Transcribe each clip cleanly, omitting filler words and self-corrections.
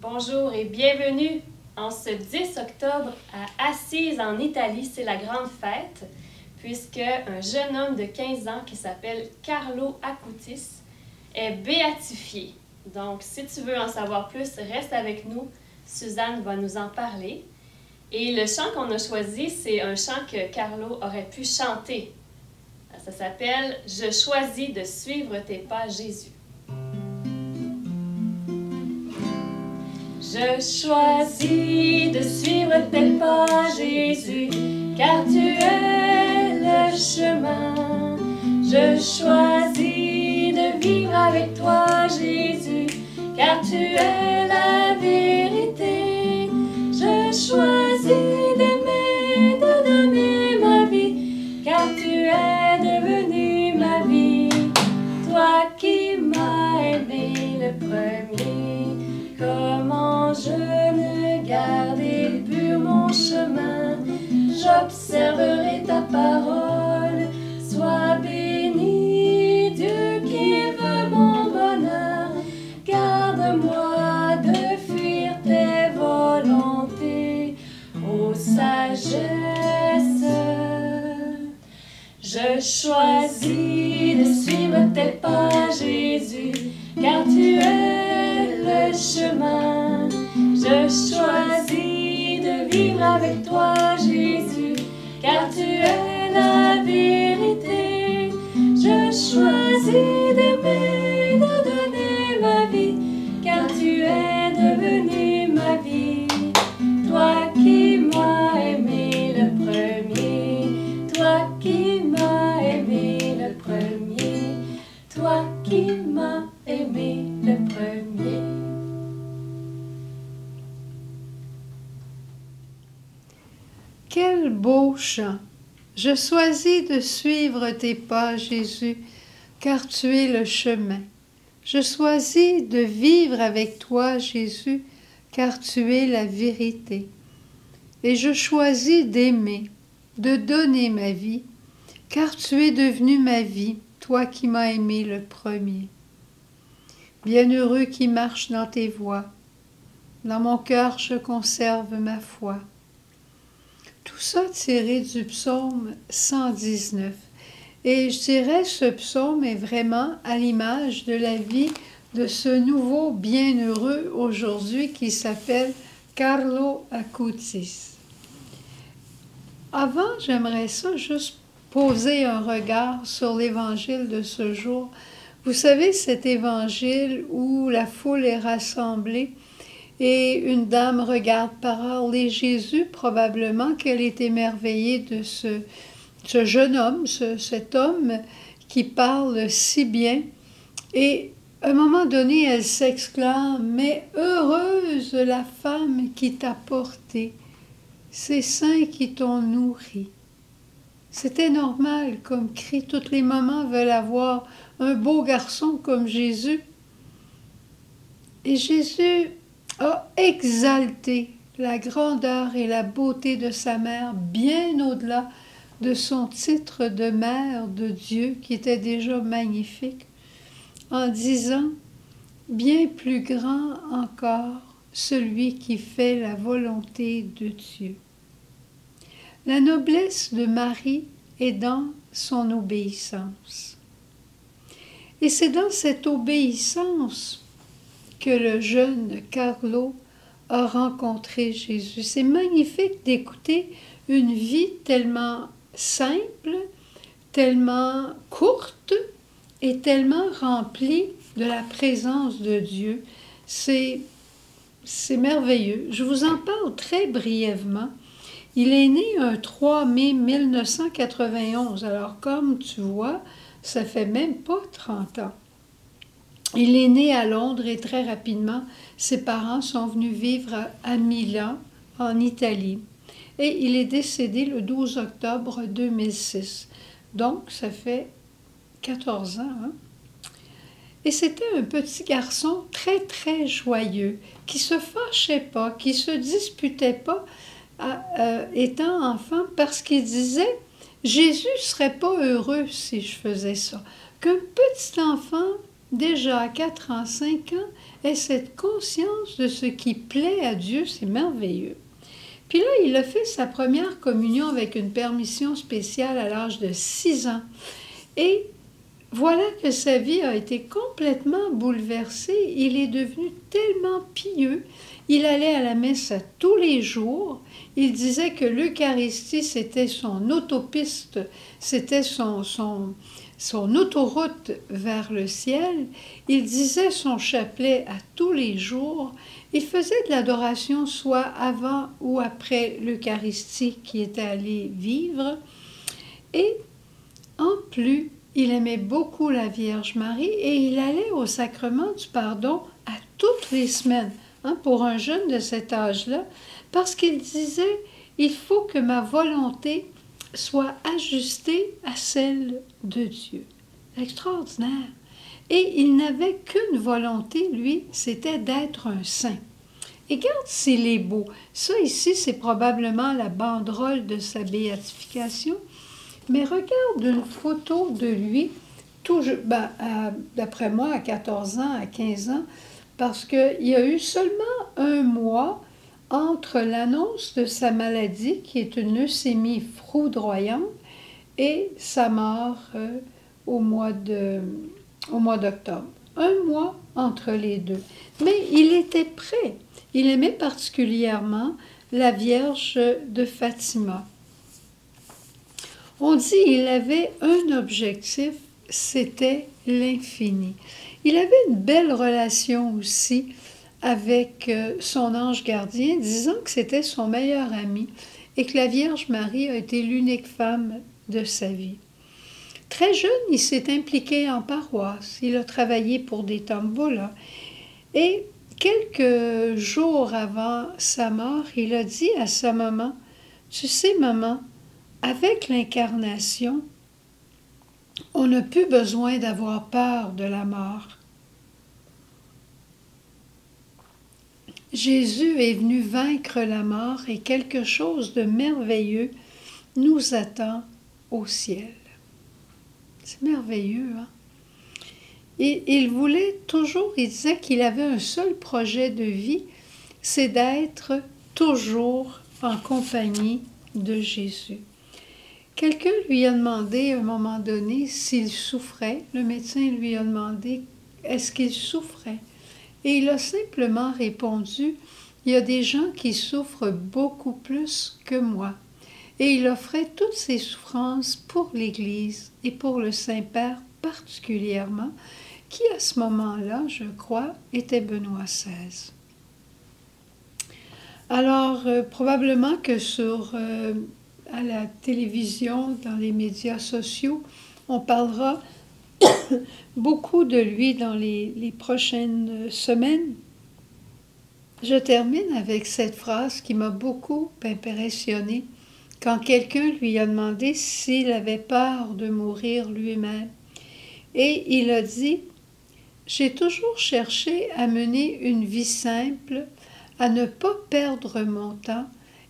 Bonjour et bienvenue en ce 10 octobre à Assise en Italie. C'est la grande fête puisque un jeune homme de 15 ans qui s'appelle Carlo Acutis est béatifié. Donc, si tu veux en savoir plus, reste avec nous. Suzanne va nous en parler. Et le chant qu'on a choisi, c'est un chant que Carlo aurait pu chanter. Ça s'appelle « Je choisis de suivre tes pas, Jésus ». Je choisis de suivre tes pas, Jésus, car tu es le chemin. Je choisis de vivre avec toi, Jésus, car tu es la vérité. Je choisis d'aimer, de donner ma vie, car tu es devenu ma vie. Toi qui m'as aimé le premier. Comment je ne garder pur mon chemin, j'observerai ta parole. Sois béni, Dieu qui veut mon bonheur. Garde-moi de fuir tes volontés, ô sagesse. Je choisis de suivre tes pas, Jésus, car tu es le chemin. Je choisis de vivre avec toi, Jésus, car tu es la vérité. Je choisis d'aimer, de donner ma vie, car tu es devenu ma vie. Toi qui m'as aimé le premier, toi qui m'as aimé le premier, toi qui m'as aimé le premier. Quel beau chant! Je choisis de suivre tes pas, Jésus, car tu es le chemin. Je choisis de vivre avec toi, Jésus, car tu es la vérité. Et je choisis d'aimer, de donner ma vie, car tu es devenu ma vie, toi qui m'as aimé le premier. Bienheureux qui marche dans tes voies, dans mon cœur je conserve ma foi. Tout ça tiré du psaume 119. Et je dirais ce psaume est vraiment à l'image de la vie de ce nouveau bienheureux aujourd'hui qui s'appelle Carlo Acutis. Avant, j'aimerais ça juste poser un regard sur l'évangile de ce jour. Vous savez, cet évangile où la foule est rassemblée et une dame regarde parler Jésus, probablement qu'elle est émerveillée de ce jeune homme, cet homme qui parle si bien. Et à un moment donné, elle s'exclame « Mais heureuse la femme qui t'a porté, ces seins qui t'ont nourri. » C'était normal comme cri. Toutes les mamans veulent avoir un beau garçon comme Jésus. Et Jésus a exalté la grandeur et la beauté de sa mère bien au-delà de son titre de mère de Dieu qui était déjà magnifique, en disant « Bien plus grand encore celui qui fait la volonté de Dieu ». La noblesse de Marie est dans son obéissance. Et c'est dans cette obéissance que le jeune Carlo a rencontré Jésus. C'est magnifique d'écouter une vie tellement simple, tellement courte et tellement remplie de la présence de Dieu. C'est merveilleux. Je vous en parle très brièvement. Il est né un 3 mai 1991. Alors, comme tu vois, ça fait même pas 30 ans. Il est né à Londres et très rapidement, ses parents sont venus vivre à Milan, en Italie. Et il est décédé le 12 octobre 2006. Donc, ça fait 14 ans. Hein? Et c'était un petit garçon très, très joyeux, qui se fâchait pas, qui se disputait pas, étant enfant, parce qu'il disait « Jésus ne serait pas heureux si je faisais ça. » Qu'un petit enfant déjà à 4 ans, 5 ans, ait cette conscience de ce qui plaît à Dieu, c'est merveilleux. Puis là, il a fait sa première communion avec une permission spéciale à l'âge de 6 ans. Et voilà que sa vie a été complètement bouleversée. Il est devenu tellement pieux. Il allait à la messe tous les jours. Il disait que l'Eucharistie, c'était son autopiste, c'était son autoroute vers le ciel. Il disait son chapelet à tous les jours. Il faisait de l'adoration soit avant ou après l'Eucharistie qu'il était allé vivre. Et en plus, il aimait beaucoup la Vierge Marie et il allait au sacrement du pardon à toutes les semaines, pour un jeune de cet âge-là, parce qu'il disait « il faut que ma volonté soit ajustée à celle de Dieu ». Extraordinaire. Et il n'avait qu'une volonté, lui, c'était d'être un saint. Et regarde s'il est beau. Ça ici, c'est probablement la banderole de sa béatification. Mais regarde une photo de lui, d'après moi, à 14 ans, à 15 ans, parce qu'il y a eu seulement un mois entre l'annonce de sa maladie, qui est une leucémie foudroyante, et sa mort au mois d'octobre. Un mois entre les deux. Mais il était prêt. Il aimait particulièrement la Vierge de Fatima. On dit qu'il avait un objectif, c'était l'infini. Il avait une belle relation aussi avec son ange gardien, disant que c'était son meilleur ami et que la Vierge Marie a été l'unique femme de sa vie. Très jeune, il s'est impliqué en paroisse. Il a travaillé pour des tombolas. Et quelques jours avant sa mort, il a dit à sa maman, « Tu sais, maman, avec l'incarnation, on n'a plus besoin d'avoir peur de la mort. Jésus est venu vaincre la mort et quelque chose de merveilleux nous attend au ciel. » C'est merveilleux, hein? Et il voulait toujours, il disait qu'il avait un seul projet de vie, c'est d'être toujours en compagnie de Jésus. Quelqu'un lui a demandé à un moment donné s'il souffrait. Le médecin lui a demandé est-ce qu'il souffrait. Et il a simplement répondu il y a des gens qui souffrent beaucoup plus que moi. Et il offrait toutes ses souffrances pour l'Église et pour le Saint-Père particulièrement, qui à ce moment-là, je crois, était Benoît XVI. Alors, probablement que à la télévision, dans les médias sociaux, on parlera beaucoup de lui dans les prochaines semaines. Je termine avec cette phrase qui m'a beaucoup impressionnée quand quelqu'un lui a demandé s'il avait peur de mourir lui-même. Et il a dit « J'ai toujours cherché à mener une vie simple, à ne pas perdre mon temps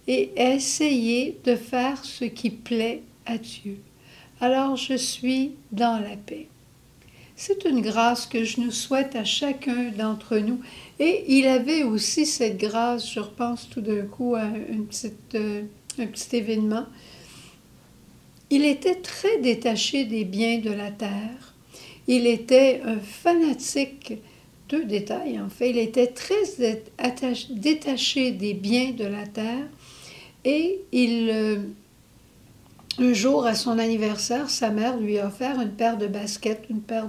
et à essayer de faire ce qui plaît à Dieu. Alors je suis dans la paix. » C'est une grâce que je nous souhaite à chacun d'entre nous. Et il avait aussi cette grâce, je repense tout d'un coup à un petit événement. Il était très détaché des biens de la terre. Il était un fanatique, deux détails en fait, il était très détaché des biens de la terre et un jour à son anniversaire, sa mère lui a offert une paire de baskets, une paire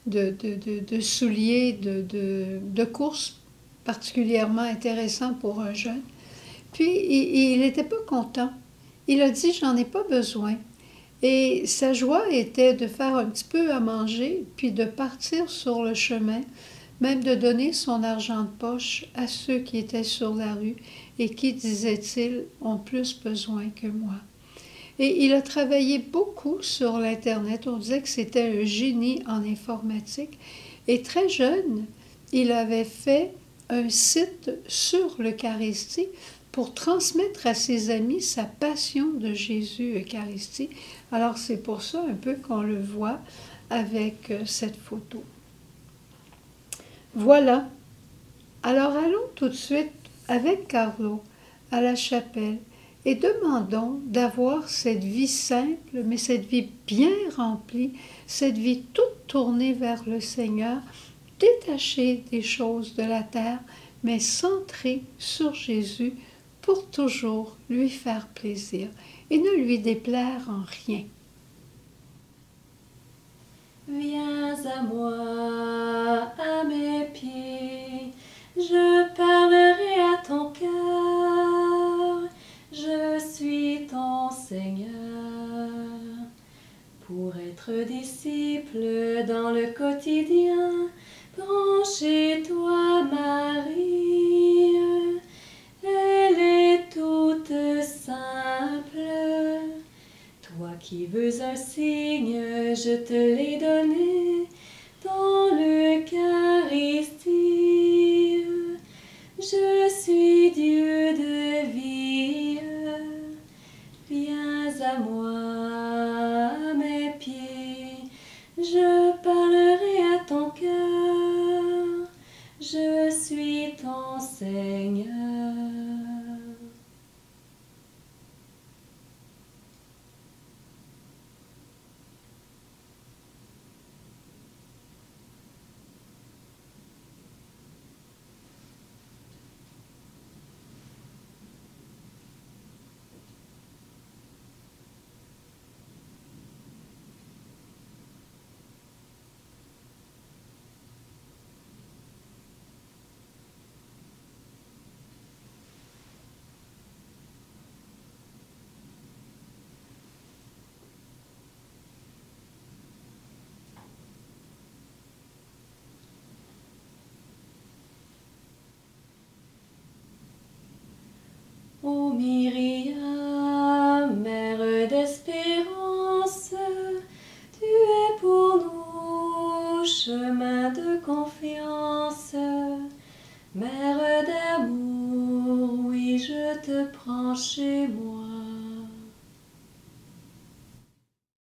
de souliers de course particulièrement intéressant pour un jeune. Puis il n'était pas content. Il a dit « j'en ai pas besoin ». Et sa joie était de faire un petit peu à manger, puis de partir sur le chemin, même de donner son argent de poche à ceux qui étaient sur la rue et qui, disait-il, ont plus besoin que moi. Et il a travaillé beaucoup sur l'Internet. On disait que c'était un génie en informatique. Et très jeune, il avait fait un site sur l'Eucharistie pour transmettre à ses amis sa passion de Jésus Eucharistie. Alors c'est pour ça un peu qu'on le voit avec cette photo. Voilà. Alors allons tout de suite avec Carlo à la chapelle et demandons d'avoir cette vie simple, mais cette vie bien remplie, cette vie toute tournée vers le Seigneur, détachée des choses de la terre, mais centrée sur Jésus pour toujours lui faire plaisir et ne lui déplaire en rien. Viens à moi, à mes pieds, je parlerai à ton cœur, je suis ton Seigneur. Pour être disciple dans le quotidien, prends chez toi Marie, elle est toute simple. Toi qui veux un signe, je te l'ai donné dans l'Eucharistie. Je suis Dieu de vie. Viens à moi, à mes pieds. Je parlerai à ton cœur. Je suis ton Seigneur. Ô Myriam, mère d'espérance, tu es pour nous chemin de confiance. Mère d'amour, oui, je te prends chez moi.